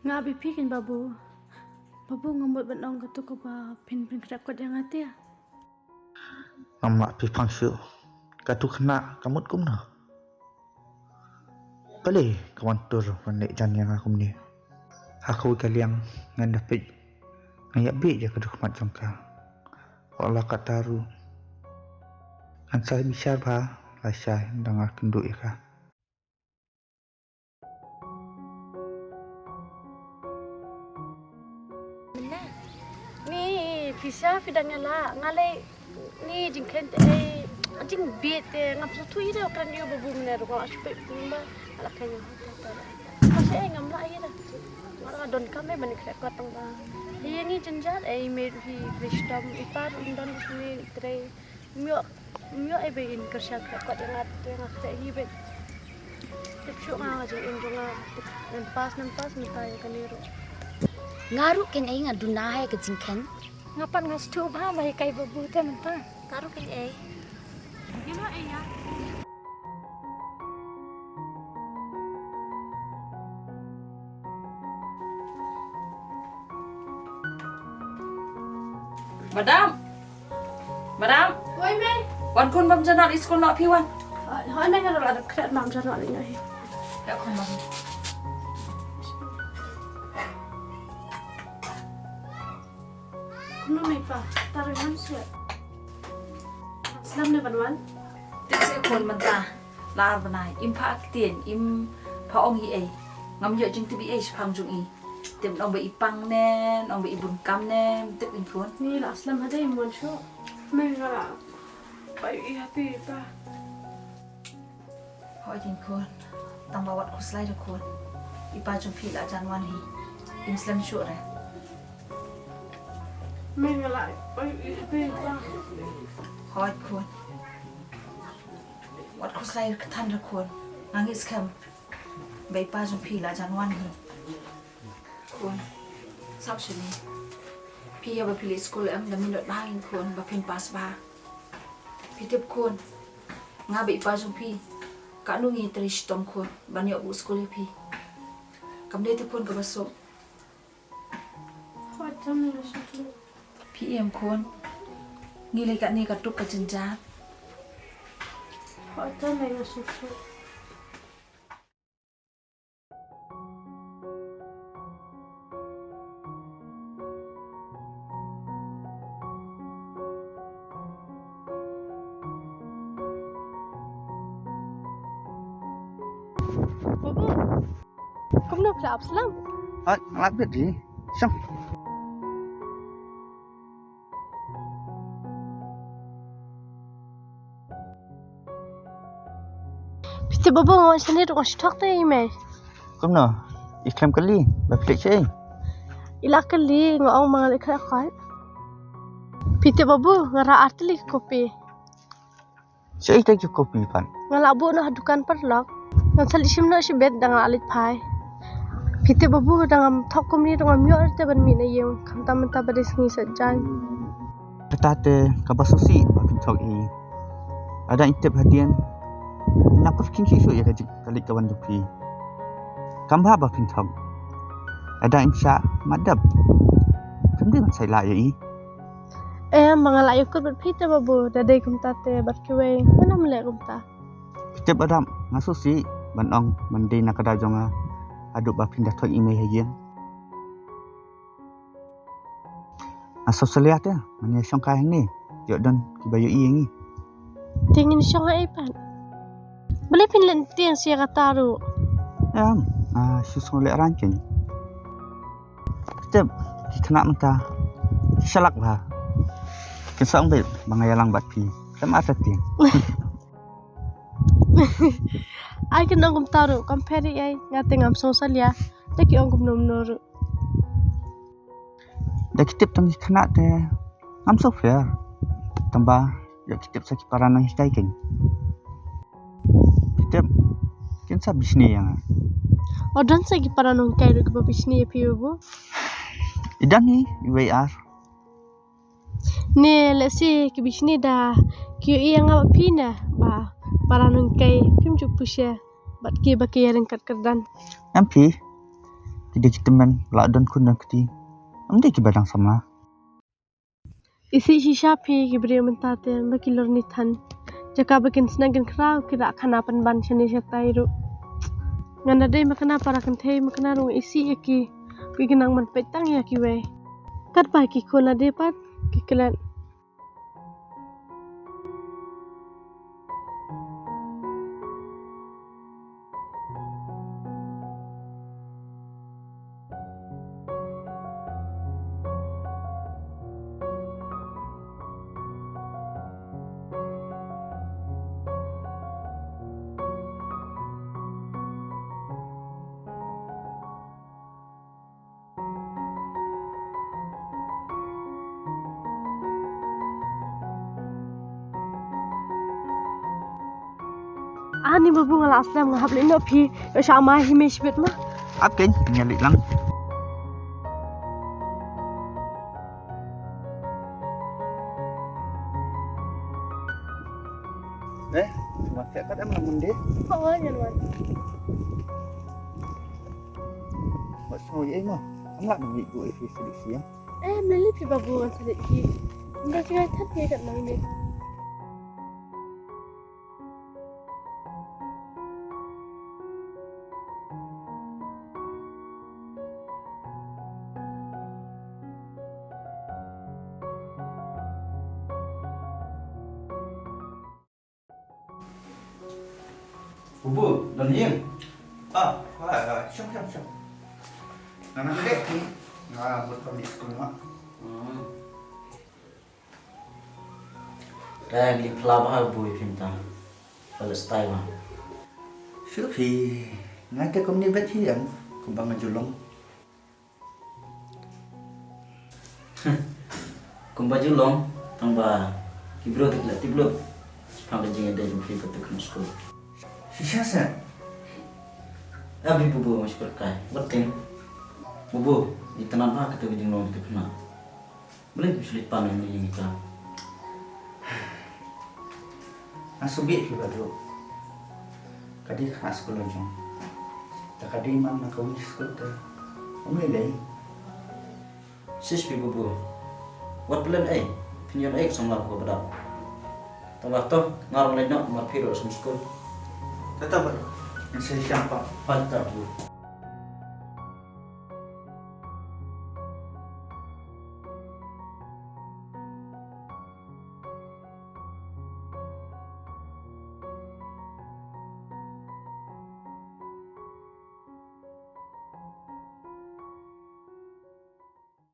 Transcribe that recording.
Nga bipikin babu. Babu ngambut benong katu ko ba pin kedakot yang hati ya. Amak pi pangsu. Katu kena kamut kum na. Balik kawan tur pandai jan yang aku ni. Aku kaliang ngan dapat ngayak be je keduk mat jongka. Allah kataru. Kan saya bicara ba lasai dengar kenduk ya ka. Ni bisa fidangnya lah ngalai ni jingken jing bit ngap tu ida kan dia babu menar ko aspe timba ala kanya tata. Masih ngam la ida. Mara don kame bani kret tong ba. Iya ni jenjat made hi wisdom ipar undon ni tre myo be in kerja kret yang at hi be. Tipsyo nga jing indonga nampas minta ya kaniro. Ngaru ken ai ngaduna hai ke jingken. Ngapan ngastu ba mai kai babu te menta. Ngaru ken ai. Gino ya. Madam. Oi me. Wan kun bam janot school not piwan. Hai me ngaro ada kret mam jaro ni ngai. Ya kun bam. Kuno me pa. Taruh hamsia. Slam ne banwan. Tiksi kun menta. Lar banai impa aktien im pa ong hi ai. Ngam yo jing tibi ai phang jung i. Tem ong be ipang nen, ong be ibun kam nen, tip in kun. Ni la slam hada imon sho. Me ngara. Pai I happy pa. Hoi jing kun. Tang bawat ku slide kun. Ipa jung pi la jan wan hi. Im slam shu re. Me ngala. Pai I happy pa. Hoi kun. Wat ku slide ketan re kun. Nangis kam. Be ipa jung pi la jan wan hi. Kun. Sab shini. Pi ya ba pili school am da minot bahangin kun ba pin pas ba. Pi tip kun. Nga ba ipa jung pi. Ka nu ngi trish tom kun ba ni obu school pi. Kam de tip kun ka baso. Hoi tam ni sho. Pi em kun. Ngi le ka ni ka tuk ka jenjat. Hoi tam ni sho. Babu. Kamu nak pelak Absalam? Ngalak bet di. Sang. Piti babu ngawak sini duk ngasih te ime. Kum na. Iklam kali. Ba flik cai. Ila kali ngawak mangal ikhlas kai. Piti babu ngara artli kopi. Cai tak kopi pan. Ngalak bu nak dukan perlak. Ngan salik simna si bet dengan alit pai. Piti babu dengan tok kumni dengan myo te ban mi na yeng kam tam ta bade singi sajai. Ketate kabasusi ba pintok i. Ada intip hadian. Nak perkin sisu ya kajik kali kawan dupi. Kambha ba pintok. Ada insya madab. Kemudian saya lah ya i. Mangalak yukut ber piti babu dadai kum ta te bar kiwe. Mana melek kum ta. Pitip adam ngasusi banong mandi nak kada jonga aduk ba pindah thoi ime hayen. Aso seliat ya, manya syong kai ni. Yo don kibayo i ngi. Tingin siya nga ipan. Balik pinlenti yang siya kataru. Ya, susung lek rancing. Pitip kena menta. Salak ba. Kesang bet bangayalang bat pi. Sama ada tiang. Ai kan ongum taru compare ai ngate ngam sosial ya. Taki ongum nomnoru. Dah kitip tang kena te. Am so fair. Tambah ya kitip sakit paranang hikai kan. Kitip kinsa bisni yang. Odon sa gi para nong kay ru babisni e piubo. Idan ni UAR. Ne lesi ki bisni da ki iya nga pina ba para nong kay pim ju pusya bat ki ba ki yang kat kerdan. Nampi Tidak kita men lak don kun dan keti. Amde ki badang sama. Isi shisha phi ki bre mentate bakilor ni than. Jaka bakin snagan krau kira khana pan ban chani shatai ru. Ngana dei makana parakan thei makana ru isi ki kinang man petang ya ki we. Kat pa ki khona de pat ki klan. Ani babu ngala aslam ngahap le no phi shama himesh bet ma. Ap ken nyalik lang. Cuma kat am namun dia. Oh nyan wan. Mak so ye mah. Am lak ni bu fi sedikit siang. Meli phi babu ngan sedek ki. Nda kira that ye kat mang ni. Bubu, dan hiang. Syok. Anak dek ni. Buat kami sekolah. Dah beli pelabah boy pinta. Palestina mah. Syok hi. Ngata kau ni bet hiang. Kumbang julung. Kumbaju long tambah kibro tiblo. Pangkat jangan ada jumpa betul kena sekolah. Siapa? Abi bubu masih berkai. Berting. Bubu di tanah bah kita bijing long kita kena. Boleh sulit panen ni kita. Asubi ki badu. Kadi khas ko lojong. Ta kadi man na ko ni skot. Umilay. Sis bubu. Wat pelan pinjam sama aku bedak. Tambah tu ngarang lain nak marpiro sama sekolah. Tetap. Yang saya siapa? Pantap bu.